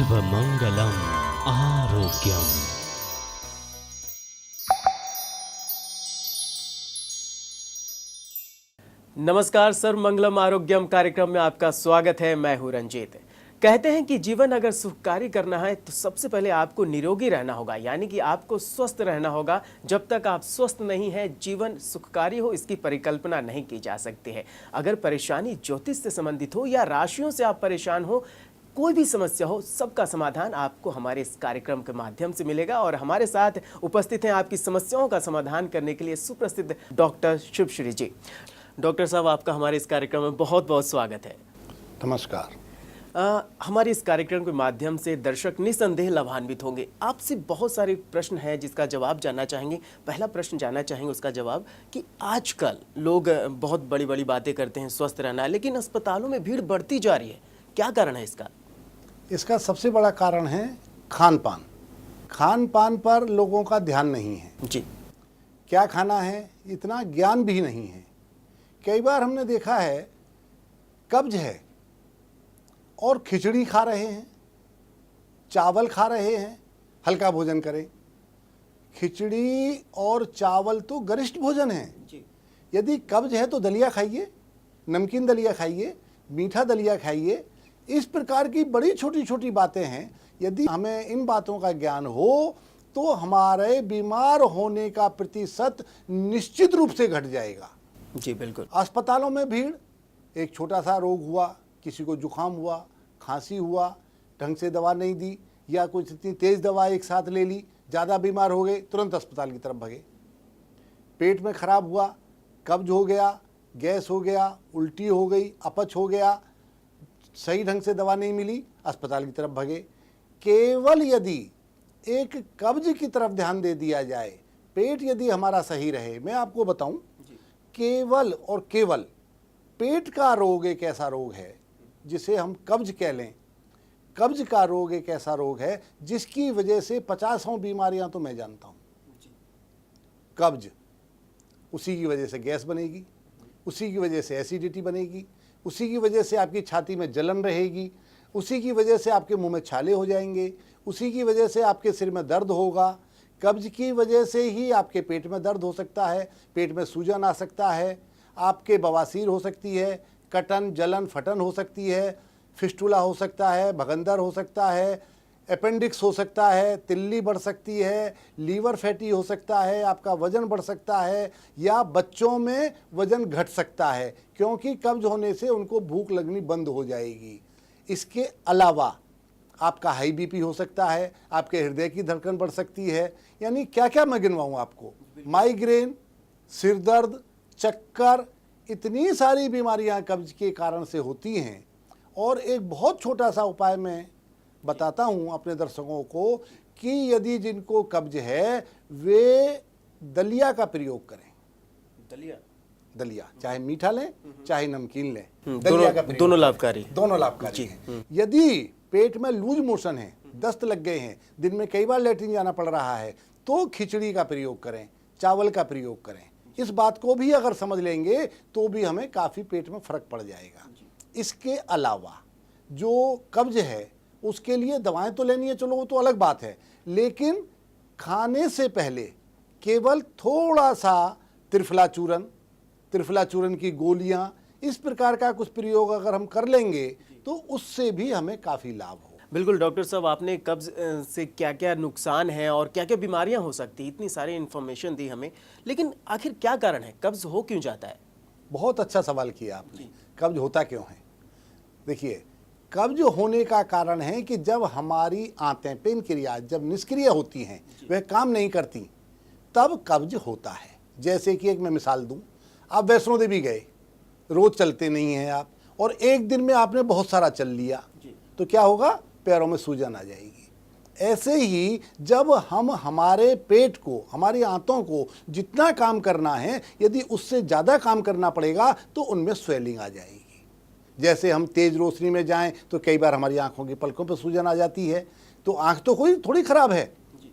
सर्वमंगलम आरोग्यम। नमस्कार, सर्वमंगलम आरोग्यम कार्यक्रम में आपका स्वागत है। मैं हूं रंजीत। कहते हैं कि जीवन अगर सुखकारी करना है तो सबसे पहले आपको निरोगी रहना होगा, यानी कि आपको स्वस्थ रहना होगा। जब तक आप स्वस्थ नहीं हैं, जीवन सुखकारी हो इसकी परिकल्पना नहीं की जा सकती है। अगर परेशानी ज्योतिष से संबंधित हो या राशियों से आप परेशान हो, कोई भी समस्या हो, सबका समाधान आपको हमारे इस कार्यक्रम के माध्यम से मिलेगा। और हमारे साथ उपस्थित हैं आपकी समस्याओं का समाधान करने के लिए सुप्रसिद्ध डॉक्टर शुभश्री जी। डॉक्टर साहब, आपका हमारे इस कार्यक्रम में बहुत बहुत स्वागत है। नमस्कार। हमारे इस कार्यक्रम के माध्यम से दर्शक निसंदेह लाभान्वित होंगे। आपसे बहुत सारे प्रश्न हैं जिसका जवाब जानना चाहेंगे। पहला प्रश्न जानना चाहेंगे उसका जवाब कि आजकल लोग बहुत बड़ी बड़ी बातें करते हैं स्वस्थ रहना, लेकिन अस्पतालों में भीड़ बढ़ती जा रही है। क्या कारण है इसका? इसका सबसे बड़ा कारण है खान पान। खान पान पर लोगों का ध्यान नहीं है जी। क्या खाना है इतना ज्ञान भी नहीं है। कई बार हमने देखा है कब्ज है और खिचड़ी खा रहे हैं, चावल खा रहे हैं। हल्का भोजन करें। खिचड़ी और चावल तो गरिष्ठ भोजन है जी। यदि कब्ज है तो दलिया खाइए, नमकीन दलिया खाइए, मीठा दलिया खाइए। इस प्रकार की बड़ी छोटी छोटी बातें हैं। यदि हमें इन बातों का ज्ञान हो तो हमारे बीमार होने का प्रतिशत निश्चित रूप से घट जाएगा। जी बिल्कुल। अस्पतालों में भीड़, एक छोटा सा रोग हुआ, किसी को जुकाम हुआ, खांसी हुआ, ढंग से दवा नहीं दी या कुछ इतनी तेज़ दवा एक साथ ले ली, ज़्यादा बीमार हो गए, तुरंत अस्पताल की तरफ भगे। पेट में खराब हुआ, कब्ज हो गया, गैस हो गया, उल्टी हो गई, अपच हो गया, सही ढंग से दवा नहीं मिली, अस्पताल की तरफ भगे। केवल यदि एक कब्ज की तरफ ध्यान दे दिया जाए, पेट यदि हमारा सही रहे। मैं आपको बताऊं, केवल और केवल पेट का रोग एक ऐसा रोग है जिसे हम कब्ज कह लें। कब्ज का रोग एक ऐसा रोग है जिसकी वजह से 50 बीमारियां तो मैं जानता हूं। कब्ज, उसी की वजह से गैस बनेगी, उसी की वजह से एसिडिटी बनेगी, उसी की वजह से आपकी छाती में जलन रहेगी, उसी की वजह से आपके मुंह में छाले हो जाएंगे, उसी की वजह से आपके सिर में दर्द होगा। कब्ज की वजह से ही आपके पेट में दर्द हो सकता है, पेट में सूजन आ सकता है, आपके बवासीर हो सकती है, कटन जलन फटन हो सकती है, फिस्टुला हो सकता है, भगंदर हो सकता है, अपेंडिक्स हो सकता है, तिल्ली बढ़ सकती है, लीवर फैटी हो सकता है, आपका वजन बढ़ सकता है या बच्चों में वजन घट सकता है, क्योंकि कब्ज होने से उनको भूख लगनी बंद हो जाएगी। इसके अलावा आपका हाई बीपी हो सकता है, आपके हृदय की धड़कन बढ़ सकती है। यानी क्या क्या मैं गिनवाऊँ आपको, माइग्रेन, सिर दर्द, चक्कर, इतनी सारी बीमारियां कब्ज के कारण से होती हैं। और एक बहुत छोटा सा उपाय मैं बताता हूं अपने दर्शकों को कि यदि जिनको कब्ज है वे दलिया का प्रयोग करें। दलिया चाहे मीठा लें चाहे नमकीन लें, दलिया का प्रयोग दोनों लाभकारी हैं। यदि पेट में लूज मोशन है, दस्त लग गए हैं, दिन में कई बार लेटरिन जाना पड़ रहा है, तो खिचड़ी का प्रयोग करें, चावल का प्रयोग करें। इस बात को भी अगर समझ लेंगे तो भी हमें काफ़ी पेट में फर्क पड़ जाएगा। इसके अलावा जो कब्ज है उसके लिए दवाएं तो लेनी है, चलो वो तो अलग बात है, लेकिन खाने से पहले केवल थोड़ा सा त्रिफला चूरन की गोलियां, इस प्रकार का कुछ प्रयोग अगर हम कर लेंगे तो उससे भी हमें काफ़ी लाभ हो। बिल्कुल डॉक्टर साहब, आपने कब्ज से क्या क्या नुकसान है और क्या क्या बीमारियां हो सकती हैं, इतनी सारी इन्फॉर्मेशन दी हमें, लेकिन आखिर क्या कारण है, कब्ज हो क्यों जाता है? बहुत अच्छा सवाल किया आपने। कब्ज होता क्यों है? देखिए, कब्ज होने का कारण है कि जब हमारी आंतें, पेनक्रियाज जब निष्क्रिय होती हैं, वह काम नहीं करती, तब कब्ज होता है। जैसे कि एक मैं मिसाल दूं, आप वैष्णो देवी गए, रोज चलते नहीं हैं आप, और एक दिन में आपने बहुत सारा चल लिया, तो क्या होगा? पैरों में सूजन आ जाएगी। ऐसे ही जब हम हमारे पेट को, हमारी आंतों को जितना काम करना है, यदि उससे ज़्यादा काम करना पड़ेगा तो उनमें स्वेलिंग आ जाएगी। जैसे हम तेज़ रोशनी में जाएं तो कई बार हमारी आंखों की पलकों पर सूजन आ जाती है, तो आंख तो कोई थोड़ी ख़राब है,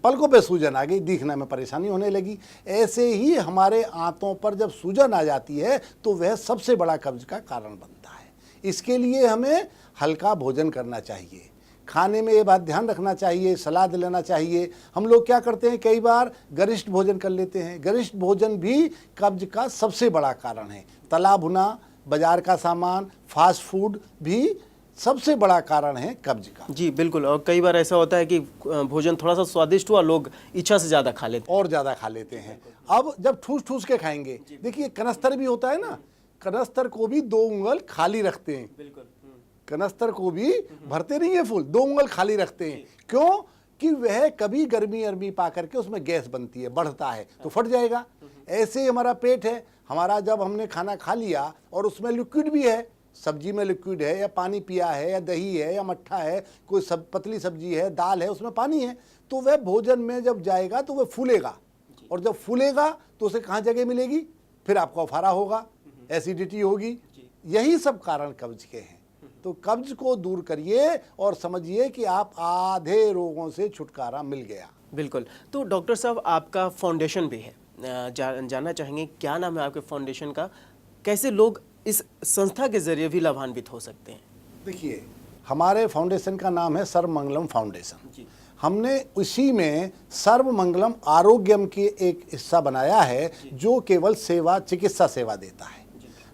पलकों पे सूजन आ गई, दिखने में परेशानी होने लगी। ऐसे ही हमारे आंतों पर जब सूजन आ जाती है तो वह सबसे बड़ा कब्ज का कारण बनता है। इसके लिए हमें हल्का भोजन करना चाहिए। खाने में ये बात ध्यान रखना चाहिए, सलाद लेना चाहिए। हम लोग क्या करते हैं, कई बार गरिष्ठ भोजन कर लेते हैं। गरिष्ठ भोजन भी कब्ज का सबसे बड़ा कारण है। तला भुना, बाजार का सामान, फास्ट फूड भी सबसे बड़ा कारण है कब्ज का। जी बिल्कुल। और कई बार ऐसा होता है कि भोजन थोड़ा सा स्वादिष्ट हुआ, लोग इच्छा से ज़्यादा खा लेते हैं। और ज़्यादा खा लेते हैं। अब जब ठूस ठूस के खाएंगे, देखिए कनस्तर भी होता है ना, कनस्तर को भी 2 उंगल खाली रखते हैं। बिल्कुल। कनस्तर को भी भरते नहीं है फुल, 2 उंगल खाली रखते हैं। क्यों? कि वह कभी गर्मी अरमी पा करके उसमें गैस बनती है, बढ़ता है तो फट जाएगा। ऐसे ही हमारा पेट है, हमारा जब हमने खाना खा लिया और उसमें लिक्विड भी है, सब्जी में लिक्विड है, या पानी पिया है, या दही है, या मट्ठा है, कोई पतली सब्जी है, दाल है, उसमें पानी है, तो वह भोजन में जब जाएगा तो वह फूलेगा। और जब फूलेगा तो उसे कहाँ जगह मिलेगी? फिर आपको अफारा होगा, एसिडिटी होगी। यही सब कारण कब्ज के हैं। तो कब्ज को दूर करिए और समझिए कि आप आधे रोगों से छुटकारा मिल गया। बिल्कुल। तो डॉक्टर साहब, आपका फाउंडेशन भी है, जानना चाहेंगे क्या नाम है आपके फाउंडेशन का, कैसे लोग इस संस्था के जरिए भी लाभान्वित हो सकते हैं? देखिए, हमारे फाउंडेशन का नाम है सर्वमंगलम फाउंडेशन जी। हमने उसी में सर्वमंगलम आरोग्यम के एक हिस्सा बनाया है जो केवल सेवा, चिकित्सा सेवा देता है।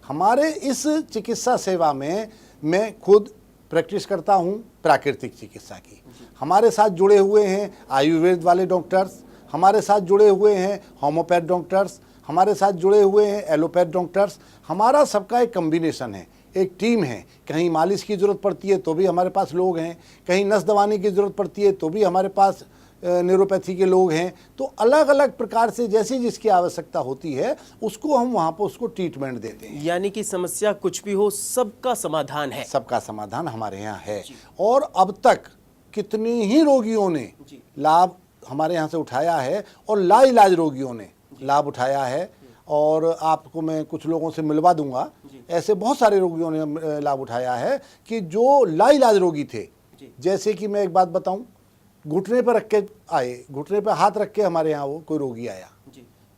हमारे इस चिकित्सा सेवा में मैं खुद प्रैक्टिस करता हूँ प्राकृतिक चिकित्सा की। हमारे साथ जुड़े हुए हैं आयुर्वेद वाले डॉक्टर्स, हमारे साथ जुड़े हुए हैं होम्योपैथ डॉक्टर्स, हमारे साथ जुड़े हुए हैं एलोपैथ डॉक्टर्स। हमारा सबका एक कम्बिनेशन है, एक टीम है। कहीं मालिश की ज़रूरत पड़ती है तो भी हमारे पास लोग हैं, कहीं नस दबाने की ज़रूरत पड़ती है तो भी हमारे पास न्यूरोपैथी के लोग हैं। तो अलग अलग प्रकार से जैसी जिसकी आवश्यकता होती है उसको हम वहाँ पर उसको ट्रीटमेंट देते हैं। यानी कि समस्या कुछ भी हो, सबका समाधान है। सबका समाधान हमारे यहाँ है। और अब तक कितने ही रोगियों ने लाभ हमारे यहाँ से उठाया है और लाइलाज रोगियों ने लाभ उठाया है। और आपको मैं कुछ लोगों से मिलवा दूंगा, ऐसे बहुत सारे रोगियों ने लाभ उठाया है कि जो लाइलाज रोगी थे। जैसे कि मैं एक बात बताऊं, घुटने पर रख के आए, घुटने पर हाथ रख के हमारे यहाँ वो कोई रोगी आया,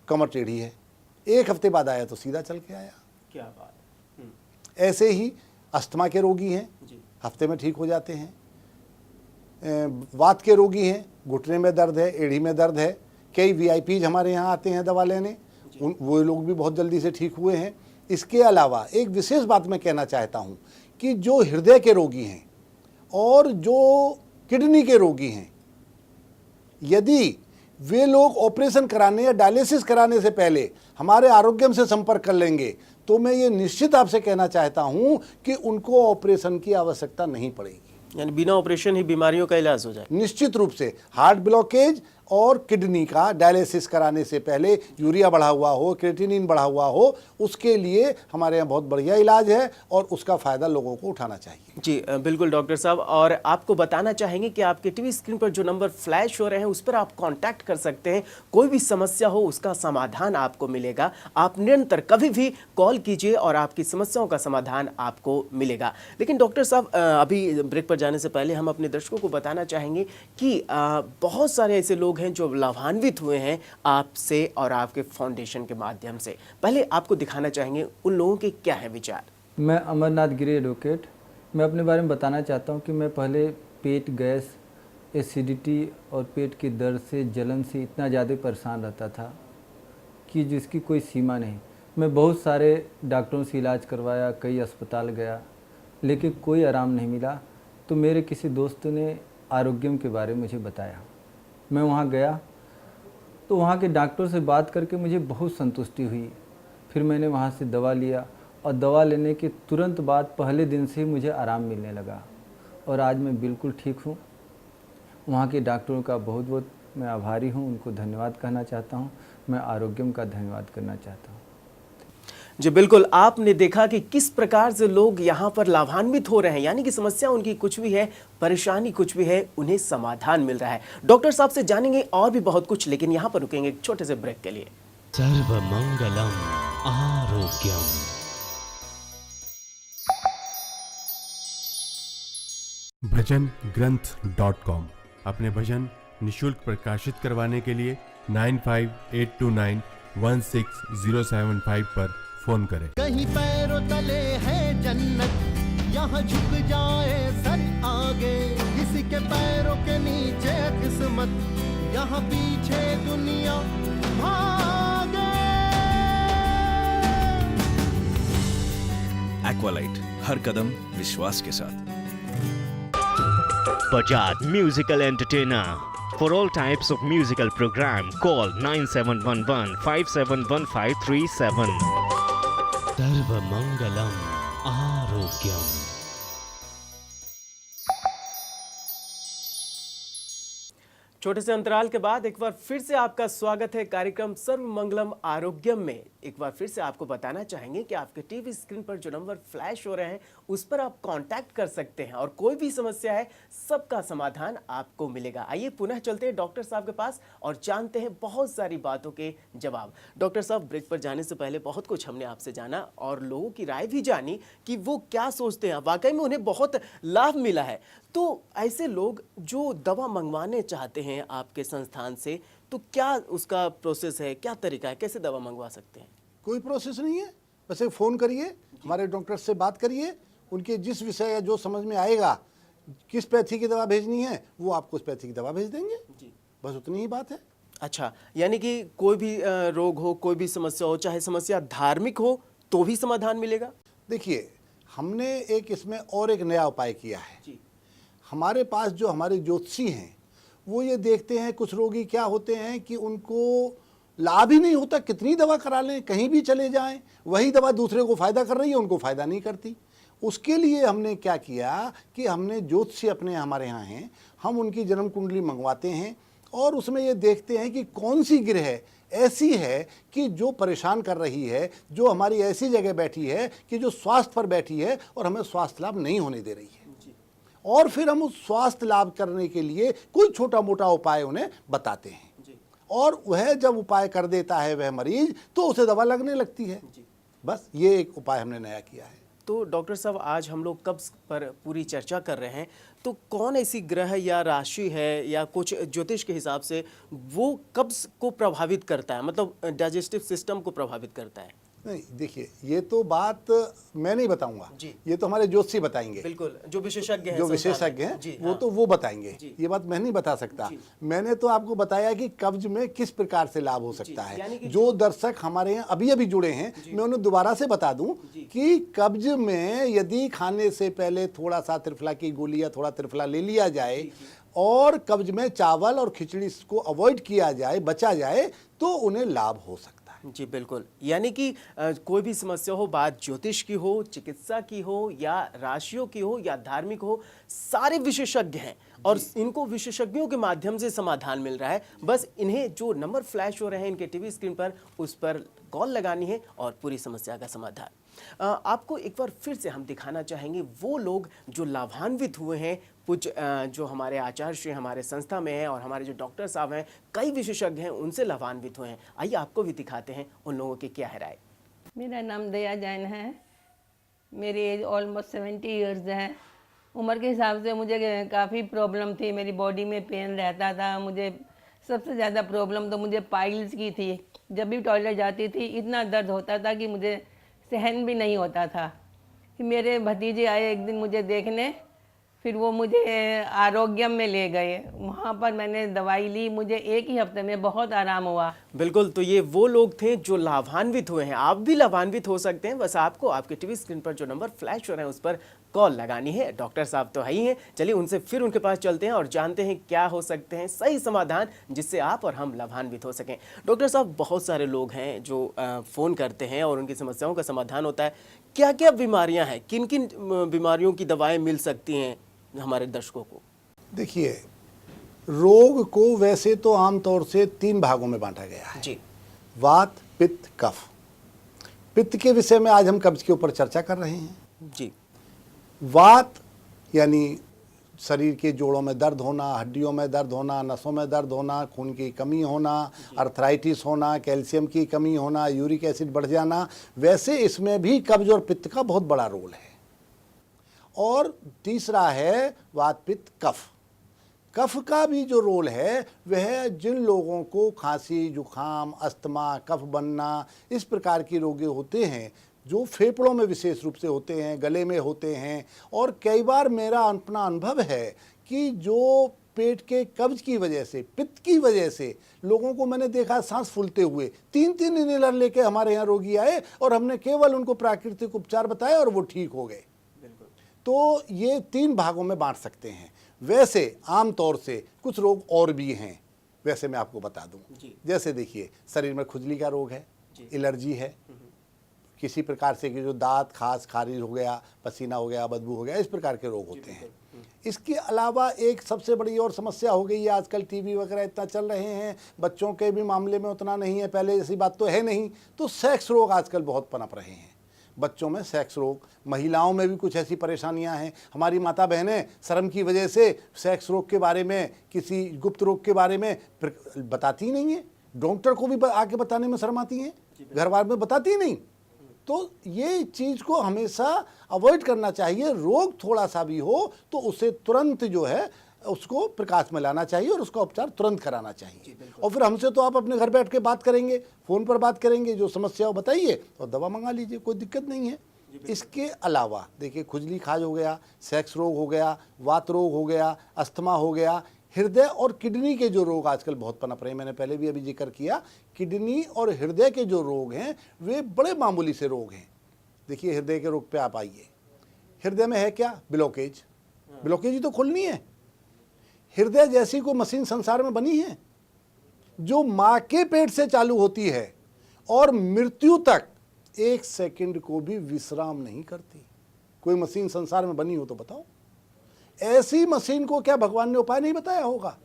कमर टेढ़ी है, 1 हफ्ते बाद आया तो सीधा चल के आया। क्या बात है। ऐसे ही अस्थमा के रोगी हैं, हफ्ते में ठीक हो जाते हैं। वात के रोगी हैं, घुटने में दर्द है, एड़ी में दर्द है, कई VIPs हमारे यहाँ आते हैं दवा लेने, वो लोग भी बहुत जल्दी से ठीक हुए हैं। इसके अलावा एक विशेष बात मैं कहना चाहता हूँ कि जो हृदय के रोगी हैं और जो किडनी के रोगी हैं, यदि वे लोग ऑपरेशन कराने या डायलिसिस कराने से पहले हमारे आरोग्यम से संपर्क कर लेंगे तो मैं ये निश्चित आपसे कहना चाहता हूँ कि उनको ऑपरेशन की आवश्यकता नहीं पड़ेगी। यानी बिना ऑपरेशन ही बीमारियों का इलाज हो जाए। निश्चित रूप से हार्ट ब्लॉकेज और किडनी का डायलिसिस कराने से पहले यूरिया बढ़ा हुआ हो, क्रेटिनिन बढ़ा हुआ हो, उसके लिए हमारे यहाँ बहुत बढ़िया इलाज है और उसका फ़ायदा लोगों को उठाना चाहिए। जी बिल्कुल डॉक्टर साहब। और आपको बताना चाहेंगे कि आपके टीवी स्क्रीन पर जो नंबर फ्लैश हो रहे हैं उस पर आप कांटेक्ट कर सकते हैं। कोई भी समस्या हो उसका समाधान आपको मिलेगा। आप निरंतर कभी भी कॉल कीजिए और आपकी समस्याओं का समाधान आपको मिलेगा। लेकिन डॉक्टर साहब, अभी ब्रेक पर जाने से पहले हम अपने दर्शकों को बताना चाहेंगे कि बहुत सारे ऐसे लोग हैं जो लाभान्वित हुए हैं आपसे और आपके फाउंडेशन के माध्यम से। पहले आपको दिखाना चाहेंगे उन लोगों के क्या है विचार। मैं अमरनाथ गिरी एडवोकेट। मैं अपने बारे में बताना चाहता हूं कि मैं पहले पेट गैस, एसिडिटी और पेट की दर्द से, जलन से इतना ज़्यादा परेशान रहता था कि जिसकी कोई सीमा नहीं। मैं बहुत सारे डॉक्टरों से इलाज करवाया, कई अस्पताल गया, लेकिन कोई आराम नहीं मिला। तो मेरे किसी दोस्त ने आरोग्यम के बारे में मुझे बताया। मैं वहाँ गया तो वहाँ के डॉक्टर से बात करके मुझे बहुत संतुष्टि हुई। फिर मैंने वहाँ से दवा लिया और दवा लेने के तुरंत बाद पहले दिन से ही मुझे आराम मिलने लगा और आज मैं बिल्कुल ठीक हूँ। वहाँ के डॉक्टरों का बहुत बहुत मैं आभारी हूँ, उनको धन्यवाद कहना चाहता हूँ। मैं आरोग्यम का धन्यवाद करना चाहता हूँ। जी बिल्कुल, आपने देखा कि किस प्रकार से लोग यहाँ पर लाभान्वित हो रहे हैं। यानी कि समस्या उनकी कुछ भी है, परेशानी कुछ भी है, उन्हें समाधान मिल रहा है। डॉक्टर साहब से जानेंगे और भी बहुत कुछ, लेकिन यहाँ पर रुकेंगे एक छोटे से ब्रेक के लिए। सर्वमंगलम आरोग्यम। भजनग्रंथ.com अपने भजन निशुल्क प्रकाशित करवाने के लिए 9582916075 पर फोन करें। कहीं पैरों तले है जन्नत, यहाँ झुक जाए सर आगे। किसी के पैरों के नीचे किस्मत, यहाँ पीछे दुनिया भागे। एक्वालाइट, हर कदम विश्वास के साथ। Bajaj Musical Entertainer. For all types of musical program, call 9711 571537. Sarva Mangalam Arogyam. छोटे से अंतराल के बाद एक बार फिर से आपका स्वागत है कार्यक्रम सर्व मंगलम आरोग्यम में। एक बार फिर से आपको बताना चाहेंगे कि आपके टीवी स्क्रीन पर जो नंबर फ्लैश हो रहे हैं उस पर आप कांटेक्ट कर सकते हैं और कोई भी समस्या है सबका समाधान आपको मिलेगा। आइए पुनः चलते हैं डॉक्टर साहब के पास और जानते हैं बहुत सारी बातों के जवाब। डॉक्टर साहब, ब्रेक पर जाने से पहले बहुत कुछ हमने आपसे जाना और लोगों की राय भी जानी कि वो क्या सोचते हैं। वाकई में उन्हें बहुत लाभ मिला है। तो ऐसे लोग जो दवा मंगवाने चाहते हैं आपके संस्थान से, तो क्या उसका प्रोसेस है, क्या तरीका है, कैसे दवा मंगवा सकते हैं? कोई प्रोसेस नहीं है, बस एक फ़ोन करिए, हमारे डॉक्टर से बात करिए, उनके जिस विषय या जो समझ में आएगा, किस पैथी की दवा भेजनी है वो आपको उस पैथी की दवा भेज देंगे जी। बस उतनी ही बात है। अच्छा, यानी कि कोई भी रोग हो, कोई भी समस्या हो, चाहे समस्या धार्मिक हो तो भी समाधान मिलेगा? देखिए, हमने एक इसमें और एक नया उपाय किया है जी। हमारे पास जो हमारे ज्योतिषी हैं वो ये देखते हैं, कुछ रोगी क्या होते हैं कि उनको लाभ ही नहीं होता, कितनी दवा करा लें, कहीं भी चले जाएं, वही दवा दूसरे को फ़ायदा कर रही है, उनको फ़ायदा नहीं करती। उसके लिए हमने क्या किया कि हमने ज्योतिषी अपने हमारे यहाँ हैं, हम उनकी जन्म कुंडली मंगवाते हैं और उसमें ये देखते हैं कि कौन सी ग्रह ऐसी है कि जो परेशान कर रही है, जो हमारी ऐसी जगह बैठी है कि जो स्वास्थ्य पर बैठी है और हमें स्वास्थ्य लाभ नहीं होने दे रही है। और फिर हम उस स्वास्थ्य लाभ करने के लिए कोई छोटा मोटा उपाय उन्हें बताते हैं और वह जब उपाय कर देता है वह मरीज, तो उसे दवा लगने लगती है। बस ये एक उपाय हमने नया किया है। तो डॉक्टर साहब, आज हम लोग कब्ज पर पूरी चर्चा कर रहे हैं, तो कौन ऐसी ग्रह या राशि है या कुछ ज्योतिष के हिसाब से वो कब्ज को प्रभावित करता है, मतलब डाइजेस्टिव सिस्टम को प्रभावित करता है? नहीं, देखिए, ये तो बात मैं नहीं बताऊंगा जी। ये तो हमारे ज्योतिषी बताएंगे। बिल्कुल, जो विशेषज्ञ हैं, जो विशेषज्ञ हैं वो तो वो बताएंगे, ये बात मैं नहीं बता सकता। मैंने तो आपको बताया कि कब्ज में किस प्रकार से लाभ हो सकता है। जो दर्शक हमारे यहाँ अभी अभी जुड़े हैं, मैं उन्हें दोबारा से बता दूं कि कब्ज में यदि खाने से पहले थोड़ा सा त्रिफला की गोली या थोड़ा त्रिफला ले लिया जाए और कब्ज में चावल और खिचड़ी को अवॉइड किया जाए, बचा जाए, तो उन्हें लाभ हो सकता है। जी बिल्कुल, यानी कि कोई भी समस्या हो, बात ज्योतिष की हो, चिकित्सा की हो या राशियों की हो या धार्मिक हो, सारे विशेषज्ञ हैं और इनको विशेषज्ञों के माध्यम से समाधान मिल रहा है। बस इन्हें जो नंबर फ्लैश हो रहे हैं इनके टीवी स्क्रीन पर, उस पर कॉल लगानी है और पूरी समस्या का समाधान। आपको एक बार फिर से हम दिखाना चाहेंगे वो लोग जो लाभान्वित हुए हैं। कुछ जो हमारे आचार्य श्री हमारे संस्था में हैं और हमारे जो डॉक्टर साहब हैं, कई विशेषज्ञ हैं, उनसे लाभान्वित हुए हैं। आइए आपको भी दिखाते हैं उन लोगों की क्या है राय। मेरा नाम दया जैन है, मेरी एज ऑलमोस्ट 70 ईयर्स है। उम्र के हिसाब से मुझे काफ़ी प्रॉब्लम थी, मेरी बॉडी में पेन रहता था। मुझे सबसे ज़्यादा प्रॉब्लम तो मुझे पाइल्स की थी। जब भी टॉयलेट जाती थी इतना दर्द होता था कि मुझे सहन भी नहीं होता था। फिर मेरे भतीजे आए एक दिन मुझे देखने, फिर वो मुझे आरोग्यम में ले गए। वहाँ पर मैंने दवाई ली, मुझे एक ही हफ्ते में बहुत आराम हुआ। बिल्कुल, तो ये वो लोग थे जो लाभान्वित हुए हैं। आप भी लाभान्वित हो सकते हैं। बस आपको आपके टीवी स्क्रीन पर जो नंबर फ्लैश हो रहे हैं उस पर कॉल लगानी है। डॉक्टर साहब तो है ही हैं, चलिए उनसे फिर उनके पास चलते हैं और जानते हैं क्या हो सकते हैं सही समाधान जिससे आप और हम लाभान्वित हो सकें। डॉक्टर साहब, बहुत सारे लोग हैं जो फ़ोन करते हैं और उनकी समस्याओं का समाधान होता है। क्या क्या बीमारियाँ हैं, किन किन बीमारियों की दवाएँ मिल सकती हैं हमारे दर्शकों को? देखिए, रोग को वैसे तो आमतौर से 3 भागों में बांटा गया है जी। वात, पित्त, कफ। पित्त के विषय में आज हम कब्ज के ऊपर चर्चा कर रहे हैं जी। वात यानी शरीर के जोड़ों में दर्द होना, हड्डियों में दर्द होना, नसों में दर्द होना, खून की कमी होना, अर्थराइटिस होना, कैल्शियम की कमी होना, यूरिक एसिड बढ़ जाना। वैसे इसमें भी कब्ज और पित्त का बहुत बड़ा रोल है। और तीसरा है वात, पित्त, कफ। कफ का भी जो रोल है वह जिन लोगों को खांसी, जुखाम, अस्थमा, कफ बनना, इस प्रकार की रोग होते हैं, जो फेफड़ों में विशेष रूप से होते हैं, गले में होते हैं। और कई बार मेरा अपना अनुभव है कि जो पेट के कब्ज की वजह से, पित्त की वजह से लोगों को मैंने देखा सांस फूलते हुए, 3-3 इनहेलर लेके हमारे यहाँ रोगी आए और हमने केवल उनको प्राकृतिक उपचार बताए और वो ठीक हो गए। तो ये 3 भागों में बांट सकते हैं। वैसे आम तौर से कुछ रोग और भी हैं, वैसे मैं आपको बता दूं। जैसे देखिए, शरीर में खुजली का रोग है, एलर्जी है, किसी प्रकार से कि जो दांत खास खारिज हो गया, पसीना हो गया, बदबू हो गया, इस प्रकार के रोग होते हैं। इसके अलावा एक सबसे बड़ी और समस्या हो गई है, आजकल टीवी वगैरह इतना चल रहे हैं, बच्चों के भी मामले में उतना नहीं है, पहले ऐसी बात तो है नहीं, तो सेक्स रोग आजकल बहुत पनप रहे हैं। बच्चों में सेक्स रोग, महिलाओं में भी कुछ ऐसी परेशानियां हैं। हमारी माता बहनें शर्म की वजह से सेक्स रोग के बारे में, किसी गुप्त रोग के बारे में बताती नहीं है, डॉक्टर को भी आके बताने में शर्म आती हैं, घर बार में बताती नहीं। तो ये चीज़ को हमेशा अवॉइड करना चाहिए। रोग थोड़ा सा भी हो तो उसे तुरंत जो है उसको प्रकाश में लाना चाहिए और उसका उपचार तुरंत कराना चाहिए। और फिर हमसे तो आप अपने घर बैठ के बात करेंगे, फ़ोन पर बात करेंगे, जो समस्या हो बताइए और दवा मंगा लीजिए, कोई दिक्कत नहीं है। इसके अलावा देखिए, खुजली खाज हो गया, सेक्स रोग हो गया, वात रोग हो गया, अस्थमा हो गया, हृदय और किडनी के जो रोग आजकल बहुत पनप रहे हैं, मैंने पहले भी अभी जिक्र किया, किडनी और हृदय के जो रोग हैं वे बड़े मामूली से रोग हैं। देखिए, हृदय के रोग पे आप आइए, हृदय में है क्या? ब्लॉकेज। ब्लॉकेज ही तो खुलनी है। हृदय जैसी कोई मशीन संसार में बनी है जो माँ के पेट से चालू होती है और मृत्यु तक 1 सेकंड को भी विश्राम नहीं करती? कोई मशीन संसार में बनी हो तो बताओ। ऐसी मशीन को क्या भगवान ने उपाय नहीं बताया होगा?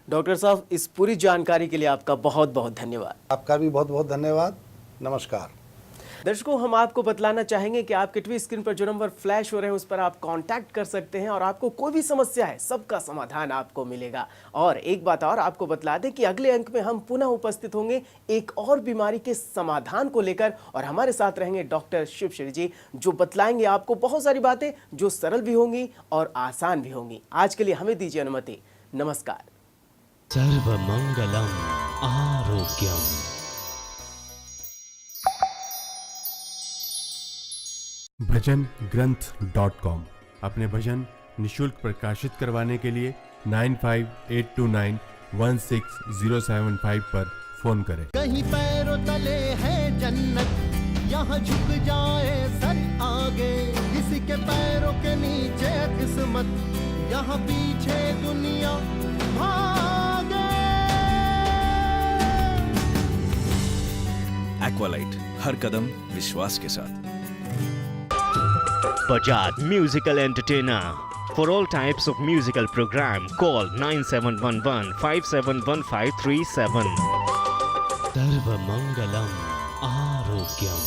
डॉक्टर साहब, इस पूरी जानकारी के लिए आपका बहुत बहुत धन्यवाद। आपका भी बहुत बहुत धन्यवाद। नमस्कार। दर्शकों, हम आपको बतलाना चाहेंगे कि आपके टीवी स्क्रीन पर जो नंबर फ्लैश हो रहे हैं उस पर आप कांटेक्ट कर सकते हैं और आपको कोई भी समस्या है सबका समाधान आपको मिलेगा। और एक बात और आपको बतला दें कि अगले अंक में हम पुनः उपस्थित होंगे एक और बीमारी के समाधान को लेकर, और हमारे साथ रहेंगे डॉक्टर शिवश्री जी, जो बतलाएंगे आपको बहुत सारी बातें जो सरल भी होंगी और आसान भी होंगी। आज के लिए हमें दीजिए अनुमति। नमस्कार। सर्वमंगलम आरोग्यम। भजन ग्रंथ.com अपने भजन निशुल्क प्रकाशित करवाने के लिए 9582916075 पर फोन करें। कहीं पैरों तले है जन्नत, यहाँ झुक जाए सर आगे, किसी के पैरों के नीचे किस्मत, यहाँ पीछे दुनिया भागे। एक्वालाइट, हर कदम विश्वास के साथ। Bajaj Musical Entertainer. For all types of musical program, call 9711 571537. Sarva Mangalam Arogyam.